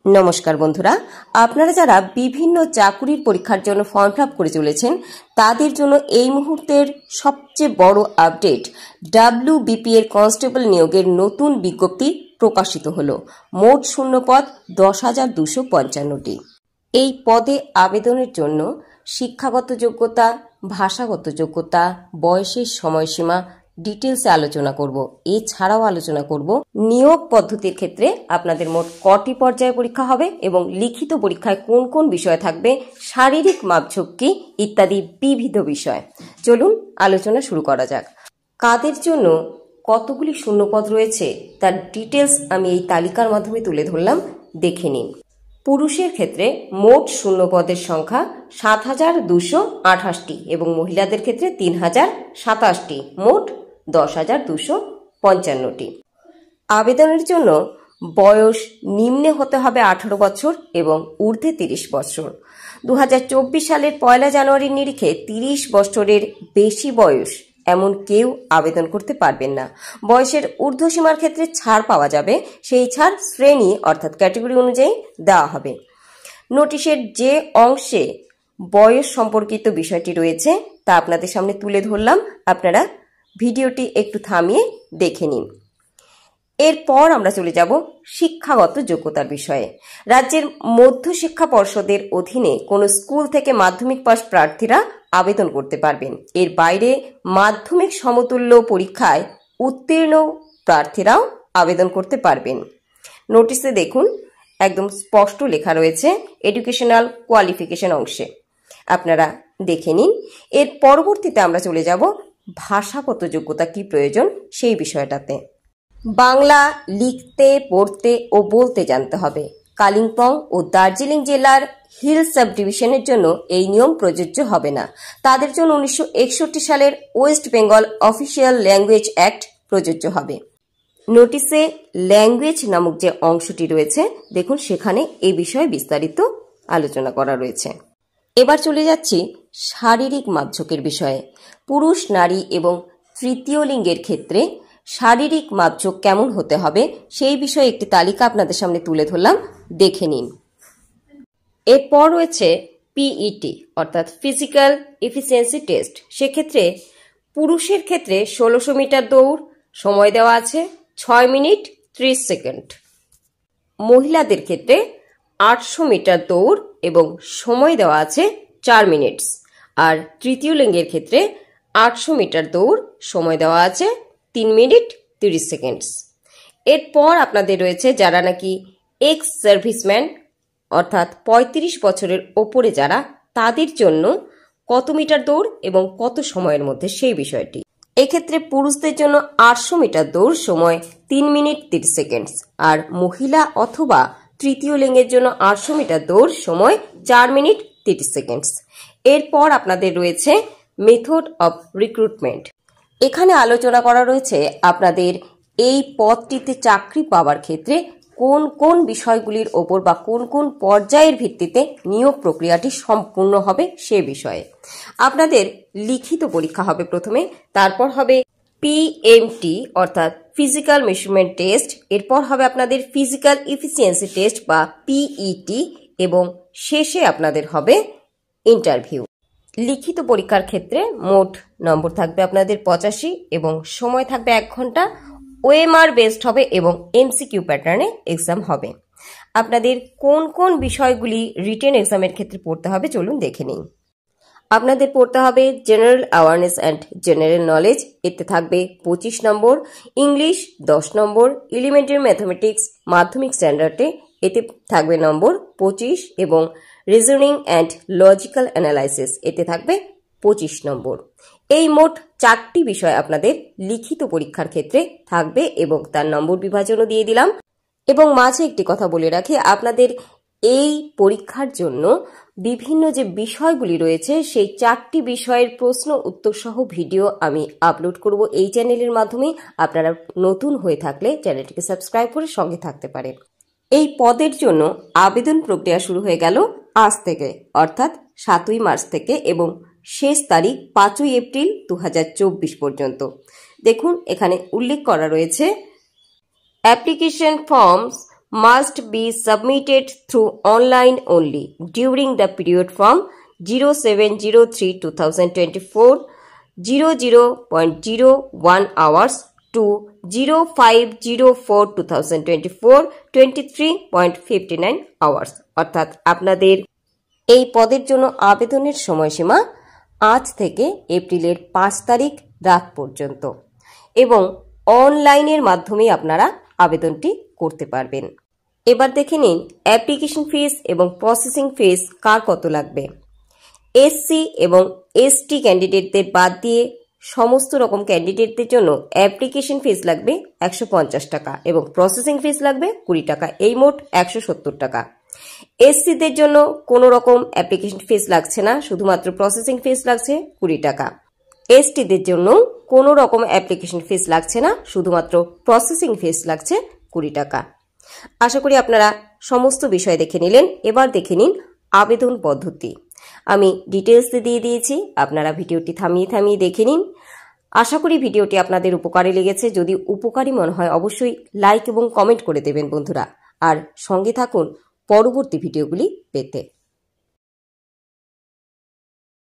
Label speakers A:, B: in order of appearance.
A: নমস্কার বন্ধুরা, আপনারা যারা বিভিন্ন চাকুরির পরীক্ষার জন্য ফর্ম ফিল আপ করে চলেছেন তাদের জন্য এই মুহূর্তের সবচেয়ে বড় আপডেট, WBP এর কনস্টেবল নিয়োগের নতুন বিজ্ঞপ্তি প্রকাশিত হলো। মোট শূন্যপদ 10,255টি। এই পদে আবেদনের জন্য শিক্ষাগত যোগ্যতা, ভাষাগত যোগ্যতা, বয়সের সময়সীমা ডিটেলসে আলোচনা করব। এছাড়াও আলোচনা করব নিয়োগ পদ্ধতির ক্ষেত্রে আপনাদের মোট কটি পর্যায়ে পরীক্ষা হবে এবং লিখিত পরীক্ষায় কোন কোন বিষয় থাকবে, শারীরিক মাপঝোঁক কি ইত্যাদি বিবিধ বিষয়। চলুন আলোচনা শুরু করা যাক। কাদের জন্য কতগুলি শূন্যপদ রয়েছে তার ডিটেলস আমি এই তালিকার মাধ্যমে তুলে ধরলাম, দেখে নিন। পুরুষের ক্ষেত্রে মোট শূন্যপদের সংখ্যা 7,228টি এবং মহিলাদের ক্ষেত্রে 3,027টি, মোট 10,255টি। আবেদনের জন্য বয়স নিম্নে হতে হবে 18 বছর এবং ঊর্ধ্বে 30 বছর। 2024 সালের 1 জানুয়ারির নিরিখে 30 বছরের বেশি বয়স এমন কেউ আবেদন করতে পারবেন না। বয়সের ঊর্ধ্বসীমার ক্ষেত্রে ছাড় পাওয়া যাবে, সেই ছাড় শ্রেণী অর্থাৎ ক্যাটাগরি অনুযায়ী দেওয়া হবে। নোটিশের যে অংশে বয়স সম্পর্কিত বিষয়টি রয়েছে তা আপনাদের সামনে তুলে ধরলাম, আপনারা ভিডিওটি একটু থামিয়ে দেখে নিন। এরপর আমরা চলে যাব শিক্ষাগত যোগ্যতার বিষয়ে। রাজ্যের মধ্যশিক্ষা পর্ষদের অধীনে কোনো স্কুল থেকে মাধ্যমিক পাস প্রার্থীরা আবেদন করতে পারবেন। এর বাইরে মাধ্যমিক সমতুল্য পরীক্ষায় উত্তীর্ণ প্রার্থীরাও আবেদন করতে পারবেন। নোটিশে দেখুন একদম স্পষ্ট লেখা রয়েছে এডুকেশনাল কোয়ালিফিকেশন অংশে, আপনারা দেখে নিন। এর পরবর্তীতে আমরা চলে যাব ভাষাগত যোগ্যতা কি প্রয়োজন সেই বিষয়টাতে। বাংলা লিখতে, পড়তে ও বলতে জানতে হবে। কালিম্পং ও দার্জিলিং জেলার হিল সাব ডিভিশনের জন্য এই নিয়ম প্রযোজ্য হবে না। তাদের জন্য 1961 সালের West Bengal official language act প্রযোজ্য হবে। নোটিশে ল্যাঙ্গুয়েজ নামক যে অংশটি রয়েছে দেখুন, সেখানে এই বিষয়ে বিস্তারিত আলোচনা করা রয়েছে। এবার চলে যাচ্ছি শারীরিক মাপঝোঁকের বিষয়ে। পুরুষ, নারী এবং তৃতীয় লিঙ্গের ক্ষেত্রে শারীরিক মাপঝোঁক কেমন হতে হবে সেই বিষয়ে একটি তালিকা আপনাদের সামনে তুলে ধরলাম, দেখে নিন। এরপর রয়েছে PET অর্থাৎ ফিজিক্যাল এফিসিয়েন্সি টেস্ট। সেক্ষেত্রে পুরুষের ক্ষেত্রে 1600 মিটার দৌড়, সময় দেওয়া আছে 6 মিনিট 30 সেকেন্ড। মহিলাদের ক্ষেত্রে 800 মিটার দৌড় এবং সময় দেওয়া আছে 4 মিনিট। আর তৃতীয় লিঙ্গের ক্ষেত্রে 800 মিটার দৌড়, সময় দেওয়া আছে 3 মিনিট 30 সেকেন্ড। এরপর আপনাদের রয়েছে যারা নাকি এক্স সার্ভিসম্যান অর্থাৎ 35 বছরের ওপরে যারা, তাদের জন্য কত মিটার দৌড় এবং কত সময়ের মধ্যে সেই বিষয়টি। এক্ষেত্রে পুরুষদের জন্য 800 মিটার দৌড়, সময় 3 মিনিট 30 সেকেন্ড। আর মহিলা অথবা তৃতীয় লিঙ্গের জন্য 800 মিটার দৌড়, সময় 4 মিনিট 30 সেকেন্ড। এরপর আপনাদের রয়েছে মেথড অফ রিক্রুটমেন্ট। এখানে আলোচনা করা রয়েছে আপনাদের এই পদটিতে চাকরি পাওয়ার ক্ষেত্রে কোন কোন বিষয়গুলির ওপর বা কোন কোন পর্যায়ের ভিত্তিতে নিয়োগ প্রক্রিয়াটি সম্পূর্ণ হবে সে বিষয়ে। আপনাদের লিখিত পরীক্ষা হবে প্রথমে, তারপর হবে PMT অর্থাৎ ফিজিক্যাল মেজারমেন্ট টেস্ট, এরপর হবে আপনাদের ফিজিক্যাল এফিসিয়েন্সি টেস্ট বা PET এবং শেষে আপনাদের হবে ইন্টারভিউ। লিখিত পরীক্ষার ক্ষেত্রে মোট নম্বর থাকবে আপনাদের 85 এবং সময় থাকবে 1 ঘন্টা। OMR বেসড হবে এবং MCQ প্যাটার্নে এক্সাম হবে। আপনাদের কোন কোন বিষয়গুলি রিটেন এক্সামের ক্ষেত্রে পড়তে হবে চলুন দেখে নিন। আপনাদের পড়তে হবে general awareness and general knowledge, এতে থাকবে 25 নম্বর। ইংলিশ 10 নম্বর। এলিমেন্টারি ম্যাথমেটিক্স মাধ্যমিক স্ট্যান্ডার্ডে এতে থাকবে নম্বর 25 এবং রিজনিং অ্যান্ড লজিক্যাল অ্যানালাইসিস এতে থাকবে 25 নম্বর। এই মোট 4টি বিষয় আপনাদের লিখিত পরীক্ষার ক্ষেত্রে থাকবে এবং তার নম্বর বিভাজনও দিয়ে দিলাম। এবং মাঝে একটি কথা বলে রাখি, আপনাদের এই পরীক্ষার জন্য বিভিন্ন যে বিষয়গুলি রয়েছে সেই 4টি বিষয়ের প্রশ্ন উত্তর সহ ভিডিও আমি আপলোড করব এই চ্যানেলের মাধ্যমে। আপনারা নতুন হয়ে থাকলে চ্যানেলটিকে সাবস্ক্রাইব করে সঙ্গে থাকতে পারেন। এই পদের জন্য আবেদন প্রক্রিয়া শুরু হয়ে গেল আজ থেকে অর্থাৎ 7ই মার্চ থেকে এবং শেষ তারিখ 5ই এপ্রিল 2024 পর্যন্ত। দেখুন এখানে উল্লেখ করা রয়েছে application forms must be submitted through online only during the period from 0703-2024 00.01 hours to 0504-2024 23.59 hours অর্থাৎ আপনাদের এই পদের জন্য আবেদনের সময়সীমা আজ থেকে এপ্রিলের 5 তারিখ রাত পর্যন্ত এবং অনলাইনের মাধ্যমে আপনারা আবেদনটি করতে পারবেন। এবার দেখে নিন অ্যাপ্লিকেশন ফিস এবং প্রসেসিং ফিস কার কত লাগবে। এসসি এবং এসটি ক্যান্ডিডেটদের বাদ দিয়ে সমস্ত রকম ক্যান্ডিডেটদের জন্য অ্যাপ্লিকেশন ফিস লাগবে 150 টাকা এবং প্রসেসিং ফিস লাগবে 20 টাকা, এই মোট 170 টাকা। এসসিদের জন্য কোনো রকম অ্যাপ্লিকেশন ফিস লাগছে না, শুধুমাত্র প্রসেসিং ফিস লাগছে 20 টাকা। এসটিদের জন্য কোনো রকম অ্যাপ্লিকেশন ফিস লাগছে না, শুধুমাত্র প্রসেসিং ফিস লাগছে 20 টাকা। আশা করি আপনারা সমস্ত বিষয় দেখে নিলেন। এবার দেখে নিন আবেদন পদ্ধতি। আমি ডিটেলসে দিয়ে দিয়েছি, আপনারা ভিডিওটি থামিয়ে দেখে নিন। আশা করি ভিডিওটি আপনাদের উপকারে লেগেছে। যদি উপকারী মনে হয় অবশ্যই লাইক এবং কমেন্ট করে দেবেন বন্ধুরা, আর সঙ্গে থাকুন পরবর্তী ভিডিওগুলি পেতে।